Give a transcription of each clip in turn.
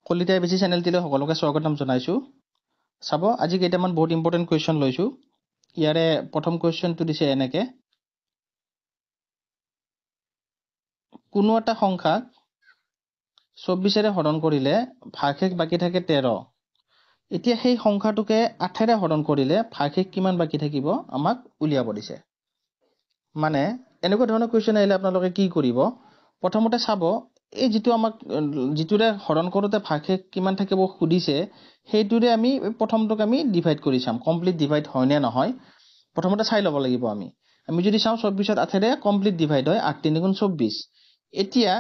কলিতাই বেছি চেনেলটিলৈ সকলোকে স্বাগতম জনাইছো। চাব আজি কেইটামান বহুত ইম্পৰ্টেণ্ট কুৱেশ্যন লৈছো। ইয়াৰে প্ৰথম কুৱেশ্যনটো দিছে এনেকে, কোনো এটা সংখ্যাক 24ৰে হৰণ কৰিলে ভাগশেষ বাকী থাকে 13। এতিয়া সেই সংখ্যাটোকে 8ৰে হৰণ কৰিলে ভাগশেষ কিমান বাকী থাকিব আমাক উলিয়াব দিছে। মানে এনেকুৱা ধৰণৰ কুৱেশ্যন আহিলে আপোনালোকে কি কৰিব, প্ৰথমতে চাব এই যিটোৰে হৰণ কৰোঁতে ভাগশেষ কিমান থাকিব সুধিছে, সেইটোৰে আমি প্ৰথমটোক আমি ডিভাইড কৰি চাম, কমপ্লিট ডিভাইড হয় নে নহয় প্ৰথমতে চাই ল'ব লাগিব। আমি যদি চাওঁ 24ত 8ৰে কমপ্লিট ডিভাইড হয়, 8 3 গুণ 24। এতিয়া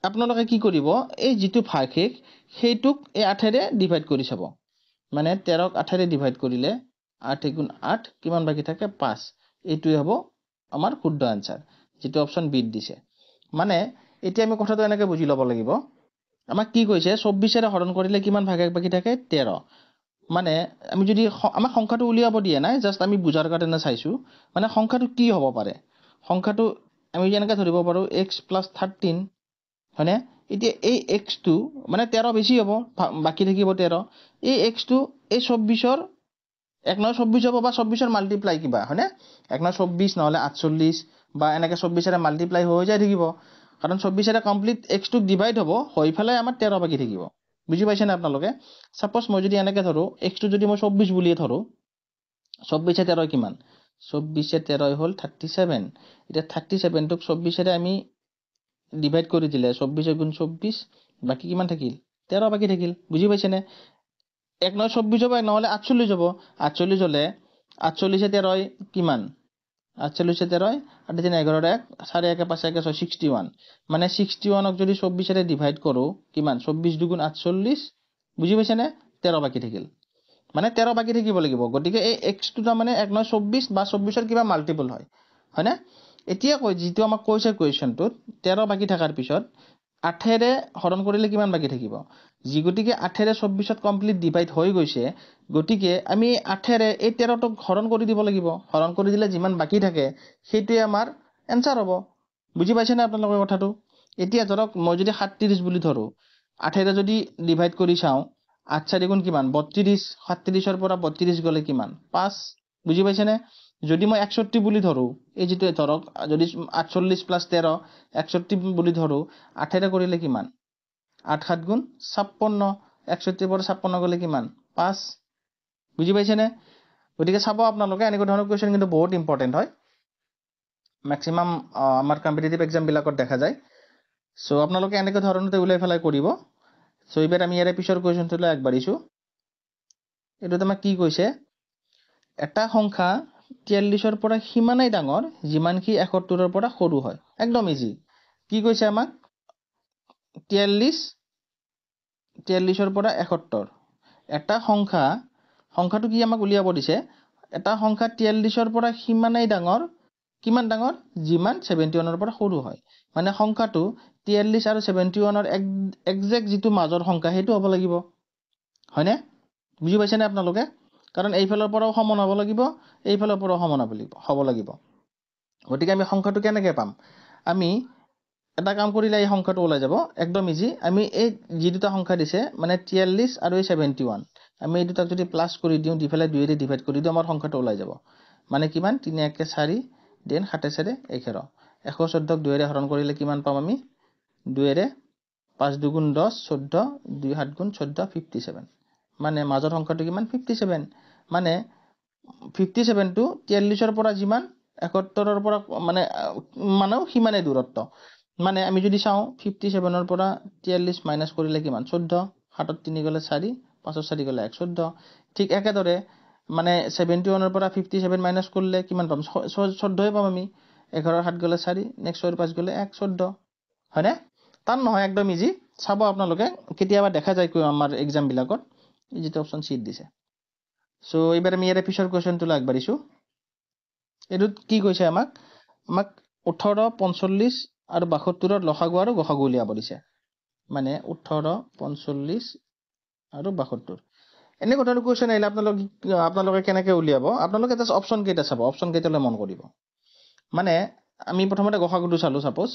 আপোনালোকে কি কৰিব, এই যিটো ভাগশেষ সেইটোক এই 8ৰে ডিভাইড কৰি চাব। মানে 13ক 8ৰে ডিভাইড কৰিলে 8 গুণ 8 কিমান বাকী থাকে 5। এইটোৱে হ'ব আমাৰ শুদ্ধ আনসাৰ, যেটো অপশন বিত দিছে। মানে এতিয়া আমি কথাটো এনেকে বুজি ল'ব লাগিব, আমাক কি কৈছে 24ৰে হৰণ কৰিলে কিমান ভাগশেষ বাকী থাকে 13। মানে আমি যদি আমাক সংখ্যাটো উলিয়াব দিয়া নাই, জাস্ট আমি বুজাৰ কাৰণে চাইছো। মানে সংখ্যাটো কি হ'ব পাৰে, সংখ্যাটো আমি যেনেকৈ ধৰিব পাৰো x + 13 হয়নে। এতিয়া এই xটো মানে 13 বেছি হ'ব, বাকী থাকিব 13। এই xটো এই 24ৰ 1 9 24 হ'ব বা 24ৰ মাল্টিপ্লাই কিবা হয়নে, 1 9 24 নহ'লে 48 বা এনেকৈ 24ৰে মাল্টিপ্লাই হৈ যাই থাকিব। কাৰণ 24ৰে কমপ্লিট xটোক ডিভাইড হ'ব, হৈ পেলাই আমাৰ 13 বাকী থাকিব। বুজি পাইছেনে আপোনালোকে। সাপোজ মই যদি এনেকৈ ধৰো, xটো যদি মই 24 বুলিয়ে ধৰো, 24 13 কিমান, 24 13 হ'ল 37। এতিয়া 37টোক 24ৰে আমি ডিভাইড কৰি দিলে 24 গুণ 24 বাকী কিমান থাকিল 13 বাকী থাকিল। বুজি পাইছেনে। 1 9 24 হ'ব, নহ'লে 48 হ'ব। 48 হ'লে 48 13 কিমান, 48 13 8 3 11 1 4 1 5 1 6 61। মানে 61ক যদি 24ৰে ডিভাইড কৰোঁ কিমান, 24 2 গুণ 48। বুজি পাইছেনে, 13 বাকী থাকিল। মানে 13 বাকী থাকিব লাগিব। গতিকে এই এক্সটো তাৰমানে 1 9 24 বা 24ৰ কিবা মাল্টিপল হয়নে। এতিয়া যিটো আমাক কৈছে কুৱেশ্যনটোত 13 বাকী থকাৰ পিছত 8ৰে হৰণ কৰিলে কিমান বাকী থাকিব। গতিকে 8ৰে 24ত কমপ্লিট ডিভাইড হৈ গৈছে, গতিকে আমি 8ৰে এই 13টোক হৰণ কৰি দিব লাগিব। হৰণ কৰি দিলে যিমান বাকী থাকে সেইটোৱে আমাৰ এনসাৰ হ'ব। বুজি পাইছেনে আপোনালোকৰ কথাটো। এতিয়া ধৰক মই যদি 37 বুলি ধৰোঁ, 8ৰে যদি ডিভাইড কৰি চাওঁ, 8 4 গুণ কিমান 32, 37ৰ পৰা 32 গ'লে কিমান 5। বুজি পাইছেনে। যদি মই 61 বুলি ধৰোঁ, এই যিটো ধৰক যদি 48 + 13 61 বুলি ধৰোঁ, 8ৰে কৰিলে কিমান 8 7 গুণ 56, 61 পৰা 56 গ'লে কিমান 5। বুজি পাইছেনে। গতিকে চাব আপোনালোকে এনেকুৱা ধৰণৰ কুৱেশ্যন কিন্তু বহুত ইম্পৰ্টেণ্ট হয়, মেক্সিমাম আমাৰ কম্পিটিটিভ এক্সামবিলাকত দেখা যায়। চ' আপোনালোকে এনেকুৱা ধৰণতে ওলাই পেলাই কৰিব। চ' এইবাৰ আমি ইয়াৰে পিছৰ কুৱেশ্যনটোলৈ আগবাঢ়িছোঁ। এইটোত আমাক কি কৈছে, এটা সংখ্যা 43ৰ পৰা সিমানেই ডাঙৰ যিমানকি 71ৰ পৰা সৰু হয়। একদম ইজি। কি কৈছে আমাক 43ৰ পৰা 71। এটা সংখ্যাটো কি আমাক উলিয়াব দিছে, এটা সংখ্যা 43ৰ পৰা সিমানেই ডাঙৰ, কিমান ডাঙৰ, যিমান 71ৰ পৰা সৰু হয়। মানে সংখ্যাটো 43 আৰু 71ৰ একজেক্ট যিটো মাজৰ সংখ্যা সেইটো হ'ব লাগিব হয়নে। বুজি পাইছেনে আপোনালোকে। কাৰণ এইফালৰ পৰাও সমান হ'ব লাগিব, এইফালৰ পৰাও সমান হ'ব লাগিব। গতিকে আমি সংখ্যাটো কেনেকৈ পাম, আমি এটা কাম কৰিলে এই সংখ্যাটো ওলাই যাব একদম ইজি। আমি এই যি দুটা সংখ্যা দিছে মানে 43 আৰু 71, আমি এই দুটাক যদি প্লাছ কৰি দিওঁ, দি পেলাই 2ৰে ডিভাইড কৰি দিওঁ, আমাৰ সংখ্যাটো ওলাই যাব। মানে কিমান 3 1 4 দেন 7 4 11। 114ক 2ৰে হৰণ কৰিলে কিমান পাম আমি, 2ৰে 5 2 গুণ 10 14, 2 7 গুণ 14 57। মানে মাজৰ সংখ্যাটো কিমান 57। মানে 57টো 43ৰ পৰা যিমান 71ৰ পৰা মানেও সিমানেই দূৰত্ব। মানে আমি যদি চাওঁ 57ৰ পৰা 43 মাইনাছ কৰিলে কিমান 14, 7ত 3 গ'লে 4, 5ত 4 গ'লে 1 14। ঠিক একেদৰে মানে 71ৰ পৰা 57 মাইনাছ কৰিলে কিমান পাম 14 পাম আমি। 11ৰ 7 গ'লে 4, নেক্সট 6ৰ 5 গ'লে 1 14 হয়নে। টান নহয়, একদম ইজি। চাব আপোনালোকে, কেতিয়াবা দেখা যায় আমাৰ এক্সামবিলাকত যিটো অপশ্যন চিট দিছে। চ' এইবাৰ আমি ইয়াৰে পিছৰ কুৱেশ্যনটোলৈ আগবাঢ়িছোঁ। এইটোত কি কৈছে আমাক 18 45 আৰু 72ৰ লসাগু আৰু গসাগু উলিয়াব দিছে। মানে 18 45 আৰু 72 এনেকুৱা ধৰণৰ কুৱেশ্যন আহিলে আপোনালোকে কেনেকৈ উলিয়াব, আপোনালোকে জাষ্ট অপশ্যন কেইটা চাব, অপশ্যন কেইটালৈ মন কৰিব। মানে আমি প্ৰথমতে গসাগুটো চালোঁ। ছাপ'জ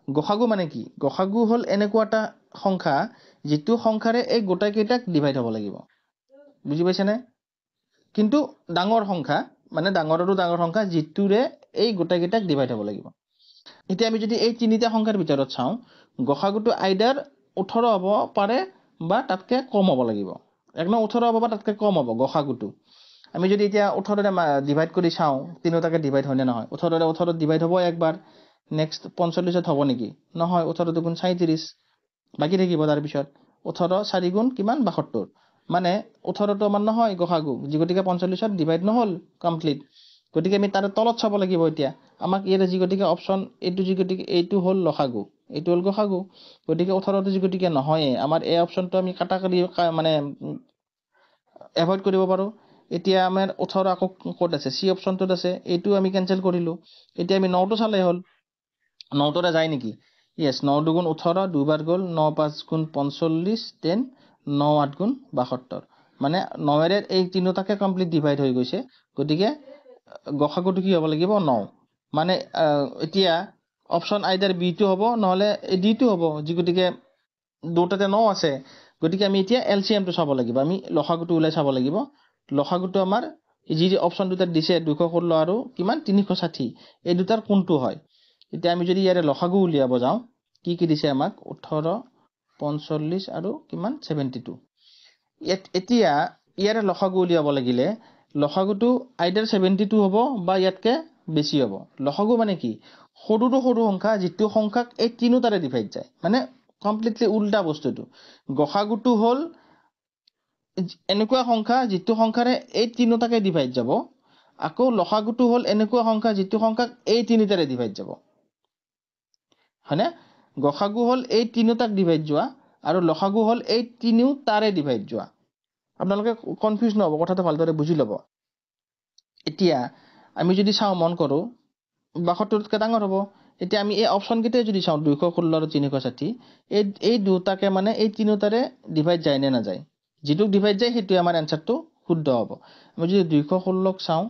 গসাগু মানে কি, গসাগু হ'ল এনেকুৱা এটা সংখ্যা যিটো সংখ্যাৰে এই গোটেইকেইটাক ডিভাইড হ'ব লাগিব বুজি পাইছেনে কিন্তু ডাঙৰ সংখ্যা মানে ডাঙৰৰো ডাঙৰ সংখ্যা যিটোৰে এই গোটেইকেইটাক ডিভাইড হ'ব লাগিব এতিয়া আমি যদি এই তিনিটা সংখ্যাৰ ভিতৰত চাওঁ গসাগুটো আইদাৰ 18 হ'ব পাৰে বা তাতকৈ কম হ'ব লাগিব একদম 18 হ'ব বা তাতকৈ কম হ'ব গসাগুটো আমি যদি এতিয়া 18ৰে ডিভাইড কৰি চাওঁ তিনিটাকে ডিভাইড হয়নে নহয় 18ৰে 18 ডিভাইড হ'ব একবাৰ নেক্সট 45ত হ'ব নেকি নহয় 18 দুগুণ 37 বাকি থাকিব তাৰ পিছত 18 4 গুণ কিমান 72 মানে 18টো আমাৰ নহয় গসাগু যি গতিকে 45ত ডিভাইড নহল কমপ্লিট গতিকে আমি তাৰ তলত চাব লাগিব এতিয়া আমাক ইয়াৰে যি গতিকে অপচন এইটো যি গতিকে এইটো হ'ল লসাগু এইটো হ'ল গসাগু গতিকে 18টো যি গতিকে নহয় আমাৰ এই অপচনটো আমি কাটা কৰি মানে এভয়েড কৰিব পাৰো এতিয়া আমাৰ 18 আকৌ কোড আছে সি অপচনটোত আছে এইটো আমি ক্যান্সেল কৰিলো এতিয়া আমি 9টো চালে হ'ল 9টোৰে যায় নেকি ইয়েস 9 দুগুণ 18 দুইবাৰ গ'ল 9 5 গুণ 45 দেন 9 8 গুণ 72 মানে 9ৰে এই তিনিটাকে কমপ্লিট ডিভাইড হৈ গৈছে গতিকে গসাগুটো কি হ'ব লাগিব 9 মানে এতিয়া অপচন আইদাৰ বি টো হ'ব নহলে ডি টো হ'ব যি গতিকে দুটাতে 9 আছে গতিকে আমি এতিয়া এলসিএম টো চাব লাগিব আমি লসাগুটো উলাই চাব লাগিব লসাগুটো আমাৰ যি অপচন দুটা দিছে 216 আৰু কিমান 360 এই দুটাৰ কোনটো হয় এতিয়া আমি যদি ইয়াৰে লসাগু উলিয়াব যাওঁ কি দিছে আমাক 18 45 আৰু কিমান 72 এতিয়া ইয়াৰে লসাগু উলিয়াব লাগিলে লসাগুটো আইদাৰ 72 হ'ব বা ইয়াতকে বেছি হ'ব লসাগু মানে কি সৰুটো সৰু সংখ্যা যিটো সংখ্যাক এই তিনিটাৰে ডিভাইড যায় মানে কমপ্লিটলি উল্টা বস্তুটো গসাগুটো হ'ল এনেকুৱা সংখ্যা যিটো সংখ্যাৰে এই তিনিটাকে ডিভাইড যাব আকৌ লসাগুটো হ'ল এনেকুৱা সংখ্যা যিটো সংখ্যাক এই তিনিটাৰে ডিভাইড যাব হয়নে গসাগু হ'ল এই তিনিটাক ডিভাইড যোৱা আৰু লসাগু হ'ল এই তিনিটাৰে ডিভাইড যোৱা আপোনালোকে কনফিউজ নহব কথাটো ভালদৰে বুজি ল'ব এতিয়া আমি যদি চাওঁ মন কৰো 72তকৈ ডাঙৰ হ'ব এতিয়া আমি এই অপচন কেইটা যদি চাওঁ 216 আৰু 360 এই দুটাকে মানে এই তিনিটাৰে ডিভাইড যায় নে নাযায় যেটো ডিভাইড যায় হেতু আমাৰ আনসাৰটো শুদ্ধ হ'ব আমি যদি 216ক চাওঁ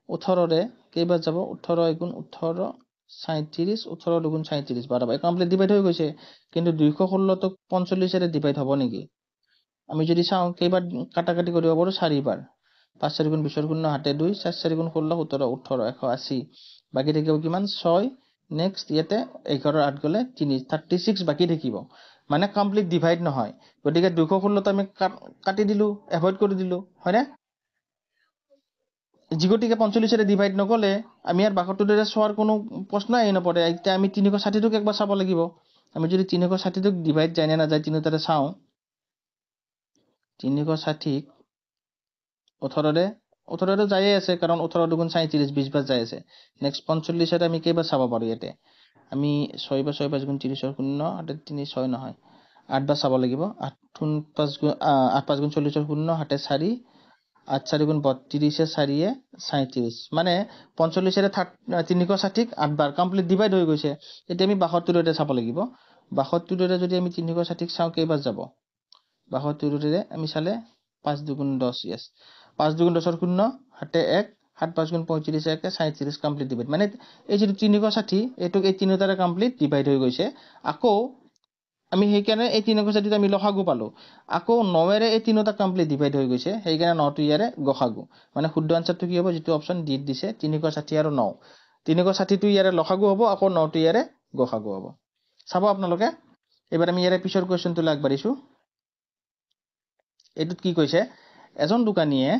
18ৰে কেইবাৰ যাব 18 গুণ 18 37 18 দুগুণ 37 বাৰবাৰ কমপ্লিট ডিভাইড হৈ গৈছে কিন্তু 216 তো 45ৰে ডিভাইড হ'ব নেকি আমি যদি চাওঁ কেইবাৰ কাটাকাটি কৰিব পাৰো 4 বাৰ 5 4 গুণ 20 গুণ 8 2 4 4 গুণ 16 17 18 180 বাকি থাকিব কিমান 6 নেক্সট ইয়াতে 11 8 গলে 3 36 বাকি থাকিব মানে কমপ্লিট ডিভাইড নহয় গতিকে 216 তো আমি কাটি দিলো এভয়েড কৰি দিলো হয়নে যিগতিকে 45ৰে ডিভাইড নগলে আমি আৰ 72ৰে সোয়াৰ কোনো প্ৰশ্ন আই নপৰে এতিয়া আমি 360 টোক একবাৰ চাব লাগিব আমি যদি 360 টোক ডিভাইড যায় না যায় তিনিটাৰে চাওঁ 360 18ৰে যায়ে আছে কাৰণ 18 দুগুণ 37 20 বাৰ যায় আছে নেক্সট 45ৰে আমি কেইবাৰ চাব পাৰো ইয়াতে আমি 6 বাৰ 6 5 গুণ 30 শূন্য 8 3 6 নহয় 8 বাৰ চাব লাগিব 8 5 গুণ 8 5 গুণ 40 শূন্য 8 4 8 4 গুণ 32 4 37 মানে 45ৰে 360 8 বাৰ কমপ্লিট ডিভাইড হৈ গৈছে এতিয়া আমি 72ৰে চাব লাগিব 72ৰে যদি আমি 360 চাওঁ কেইবাৰ যাব 72ৰে আমি চালে 5 দুগুণ 10 yes 5 দুগুণ 10 শূন্য 8 1 7 5 গুণ 35 1 37 কমপ্লিট ডিভাইড মানে এই যে 360 এটুক এই তিনিটাৰে কমপ্লিট ডিভাইড হৈ গৈছে আকৌ আমি সেইকাৰণে এই 360 আমি লসাগু পালো আকৌ 9ৰে এই তিনিটা কমপ্লিট ডিভাইড হৈ গৈছে সেইকাৰণে 9টো ইয়াৰে গসাগু মানে শুদ্ধ আনসাৰটো কি হ'ব যেটো অপচন ডি দিছে 360 আৰু 9 360 টো ইয়াৰে লসাগু হ'ব আকৌ 9টো ইয়াৰে গসাগু হ'ব চাব আপোনালোকে এবাৰ আমি ইয়াৰে পিছৰ কোৱেশ্চনটো আগবাঢ়িছো এটুত কি কৈছে এজন দোকানীয়ে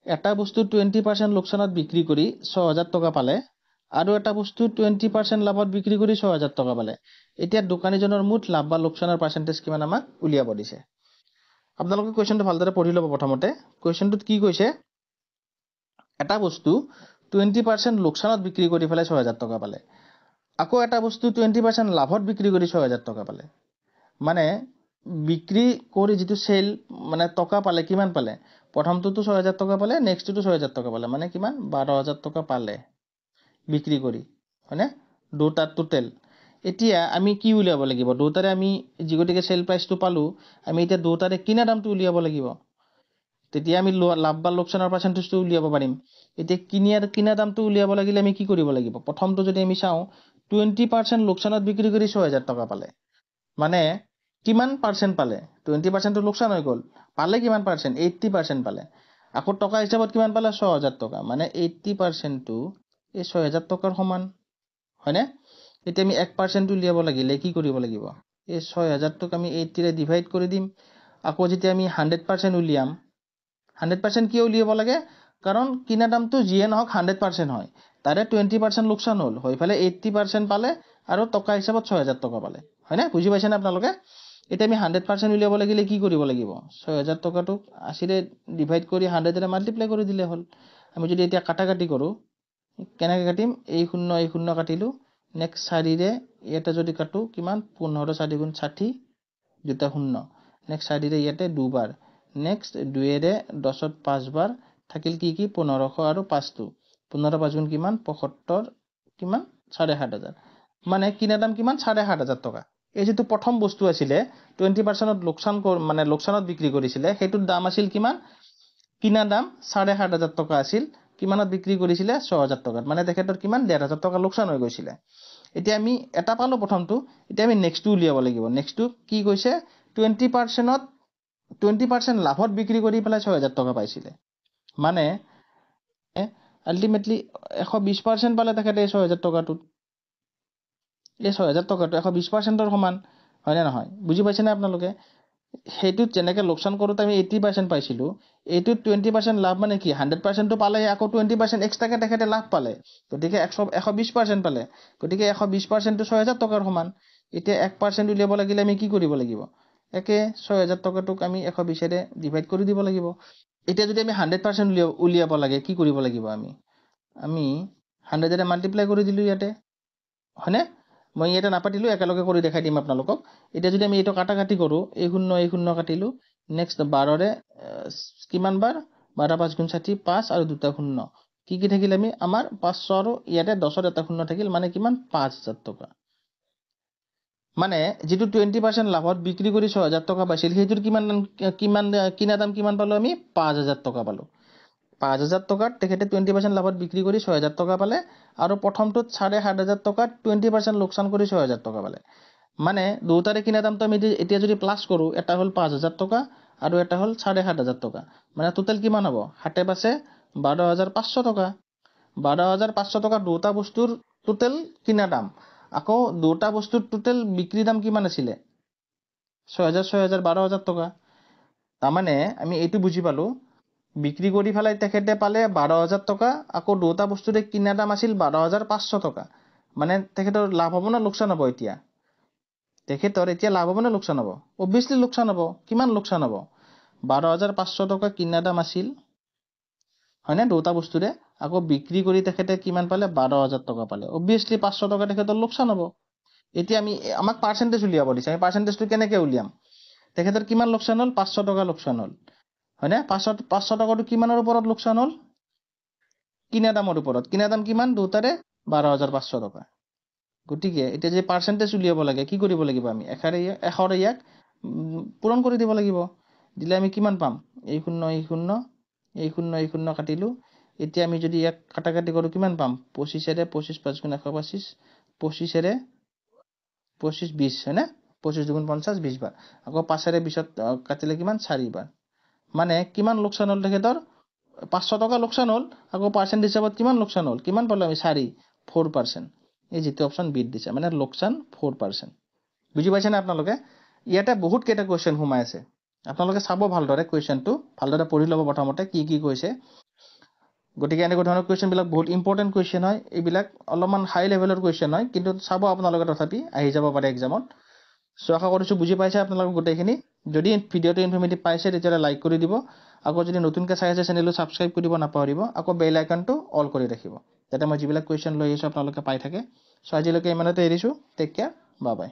এটা বস্তু 20% লোকসানত বিক্ৰী কৰি 6000 টকা পালে আৰু এটা বস্তু 20% লাভত বিক্ৰী কৰি 6000 টকা পালে এতিয়া দোকানীজনৰ মুঠ লাভ বা লোকসানৰ পাৰ্সেন্টেজ কিমান আমাক উলিয়াব দিছে আপোনালোকে কোৱেশ্চনটো ভালদৰে পঢ়ি ল'ব প্ৰথমতে কোৱেশ্চনটোত কি কৈছে এটা বস্তু 20% লোকসানত বিক্ৰী কৰি ফেলে 6000 টকা পালে আকৌ এটা বস্তু 20% লাভত বিক্ৰী কৰি 6000 টকা পালে মানে বিক্ৰী কৰি যেটো সেল মানে টকা পালে কিমান পালে প্ৰথমটোটো 6000 টকা পালে নেক্সটটো 6000 টকা পালে মানে কিমান 12000 টকা পালে বিক্ৰী কৰি হয়নে দুটা টোটাল এতিয়া আমি কি উলিয়াব লাগিব দুটাৰে আমি যিগতিকে সেল প্ৰাইসটো পালো আমি এতিয়া দুটাৰে কিনা দামটো উলিয়াব লাগিব তেতিয়া আমি লাভ বা লোকসানৰ পাৰ্সেন্টেজটো উলিয়াব পাৰিম এতিয়া কিনা দামটো উলিয়াব লাগিলে আমি কি কৰিব লাগিব প্ৰথমটো যদি আমি চাওঁ 20% লোকসানত বিক্ৰী কৰি 6000 টকা পালে মানে কিমান পাৰ্চেণ্ট পালে 20%টো লোকচান হৈ গ'ল পালে কিমান পাৰ্চেণ্ট 80% পালে আকৌ টকা হিচাপত কিমান পালে 6000 টকা মানে 80%টো এই 6000 টকাৰ সমান হয়নে এতিয়া আমি 1% উলিয়াব লাগিলে কি কৰিব লাগিব এই 6000 টোক আমি 80 ৰে ডিভাইড কৰি দিম আকৌ যেতিয়া আমি 100% উলিয়াম 100% কিয় উলিয়াব লাগে কাৰণ কিনা দামটো যিয়ে নহওক 100% হয় তাৰে 20% লোকচান হ'ল হৈ ফালে 80% পালে আৰু টকা হিচাপত 6000 টকা পালে হয়নে বুজি পাইছেনে আপোনালোকে এতিয়া আমি 100% উলিয়াব লাগিলে কি কৰিব লাগিব 6000 টকাটোক 80 ৰে ডিভাইড কৰি 100 ৰে মাল্টিপ্লাই কৰি দিলে হ'ল আমি যদি এতিয়া কাটাকাটি কৰো কেনেকৈ কাটিম এই শূন্য কাটিলো নেক্সট 4 ৰে ইয়াতে যদি কাটো কিমান 15 4 গুণ 60 দুটা শূন্য নেক্সট 4 ৰে ইয়াতে দুবাৰ নেক্সট 2 ৰে 10ত 5 বাৰ থাকিল কি 1500 আৰু 5 টো 15 5 গুণ কিমান 75 কিমান 7500 মানে কিনা দাম কিমান 7500 টকা এই যেটো প্ৰথম বস্তু আছিলে 20%ত লোকসান মানে লোকসানত বিক্ৰী কৰিছিলে হেতুৰ দাম আছিল কিমান কিনা দাম 7500 টকা আছিল কিমানত বিক্ৰী কৰিছিলে 6000 টকাত মানে তেখেতৰ কিমান 1500 টকা লোকসান হৈ গৈছিলে এতিয়া আমি এটা পালো প্ৰথমটো এতিয়া আমি নেক্সটটো উলিয়াব লাগিব নেক্সটটো কি কৈছে 20%ত 20% লাভত বিক্ৰী কৰি পেলাই 6000 টকা পাইছিলে মানে আলটিমেটলি 120% পালে তেখেতে 6000 টকাটো এই 6000 টকাটো 120%ৰ সমান হয় না নহয় বুজি পাইছে না আপোনালোকে হেতু যেনেকৈ লোকসান কৰোতে আমি 80% পাইছিলো এইটো 20% লাভ মানে কি 100% টো পালে আকৌ 20% এক্সট্ৰাকে তেখেতে লাভ পালে গতিকে 120% পালে গতিকে 120% টো 6000 টকাৰ সমান এতিয়া 1% উলিয়াব লাগিলে আমি কি কৰিব লাগিব একে 6000 টকাটোক আমি 120 ৰে ডিভাইড কৰি দিব লাগিব এতিয়া যদি আমি 100% উলিয়াব লাগে কি কৰিব লাগিব আমি 100 ৰে মাল্টিপ্লাই কৰি দিলো ইয়াতে হয়নে মই এটা নাপাতিলো একেলগে কৰি দেখাই দিম আপোনালোকক এতিয়া যদি আমি এটো কাটাকাটি কৰো এই শূন্য কাটিলো নেক্সট 12 ৰে কিমান বাৰ 12 5 গুণ 60 5 আৰু দুটা শূন্য কি থাকিল আমি আমাৰ 500 আৰু ইয়াতে 10ৰ এটা শূন্য থাকিল মানে কিমান 5000 টকা মানে যেটো 20% লাভত বিক্ৰী কৰি 6000 টকা পাইছিল হেতুৰ কিমান কিনা দাম কিমান পালো আমি 5000 টকা পালো 5000 টকাত তেখেতে 20% লাভত বিক্ৰী কৰি 6000 টকা পালে আৰু প্ৰথমটোত 7500 টকাত 20% লোকসান কৰি 6000 টকা পালে মানে দুটাৰে কিনা দামটো আমি এতিয়া যদি প্লাস কৰো এটা হল 5000 টকা আৰু এটা হল 7500 টকা মানে টোটাল কিমান হ'ব হাতে পাছে 12500 টকা 12500 টকা দুটা বস্তুৰ টোটাল কিনা দাম আকৌ দুটা বস্তুৰ টোটাল বিক্ৰী দাম কিমান আছিল 6000 12000 টকা তাৰমানে আমি এইটো বুজি পালো বিক্ৰী কৰি ফলাই তেখেতে পালে 12000 টকা আকৌ দুটা বস্তুৰে কিনা দাম আছিল 12500 টকা মানে তেখেতৰ লাভ হ'ব না লোকসান হ'ব এতিয়া তেখেতৰ এতিয়া লাভ হ'ব না লোকসান হ'ব অবিয়াসলি লোকসান হ'ব কিমান লোকসান হ'ব 12500 টকা কিনা দাম আছিল হয়নে দুটা বস্তুৰে আকৌ বিক্ৰী কৰি তেখেতে কিমান পালে 12000 টকা পালে অবিয়াসলি 500 টকা তেখেতৰ লোকসান হ'ব এতিয়া আমি আমাক পাৰ্চেন্টেজ উলিয়াব দিছে আমি পাৰ্চেন্টেজটো কেনেকৈ উলিয়াম তেখেতৰ কিমান লোকসান হ'ল 500 টকা লোকসান হ'ল হয়নে 500 টকাটো কিমানৰ ওপৰত লোকসান হ'ল কিনা দামৰ ওপৰত কিনা দাম কিমান দুটাৰে 12500 টকা গতিকে এতিয়া যে পাৰ্চেন্টেজ উলিয়াব লাগে কি কৰিব লাগিব আমি এখাৰে ইয়াক পূৰণ কৰি দিব লাগিব দিলে আমি কিমান পাম এই শূন্য কাটিলো এতিয়া আমি যদি ইয়াক কাটাকাটি কৰো কিমান পাম 25 ৰে 25 5 গুণ 125 25 ৰে 25 20 হয়নে 25 দুগুণ 50 20 বাৰ আকৌ 5 ৰে 20 কাটিলে কিমান 4 বাৰ মানে কিমান লোকসান হ'ল তেখেতৰ 500 টকা লোকসান হ'ল আকৌ পাৰ্চেন্ট হিচাপত কিমান লোকসান হ'ল কিমান পালো আমি 4% এই যেটো অপচন বিট দিছে মানে লোকসান 4% বুজি পাইছে না আপোনালোকে ইয়াতে বহুত কেইটা কোৱেশ্চন ঘুমাই আছে আপোনালোকে চাব ভালদৰে কোৱেশ্চনটো ভালদৰে পঢ়ি লব প্ৰথমতে কি কৈছে গতিকে এনেকুৱা ধৰণৰ কোৱেশ্চন বিলাক বহুত ইম্পৰ্টেন্ট কোৱেশ্চন হয় এইবিলাক অলপমান হাই লেভেলৰ কোৱেশ্চন হয় কিন্তু চাব আপোনালোকে তথাপি আহি যাব পাৰে এক্সামত সো আশা কৰিছো বুজি পাইছে আপোনালোকে গোটেইখিনি যদি ভিডিওটো ইনফৰমেটিভ পাইছে তেতিয়া লাইক কৰি দিব আকৌ যদি নতুনকৈ চাই আছে চেনেলটো সাবস্ক্ৰাইব কৰিব নাপাহৰিব আকৌ বেল আইকনটো অল কৰি ৰাখিব যাতে মই যিবিলাক কোৱেশ্চন লৈ আহিছো আপোনালোকে পাই থাকে সো আজিলৈকে ইমানতে এৰিছো টেক কেয়াৰ বাই বাই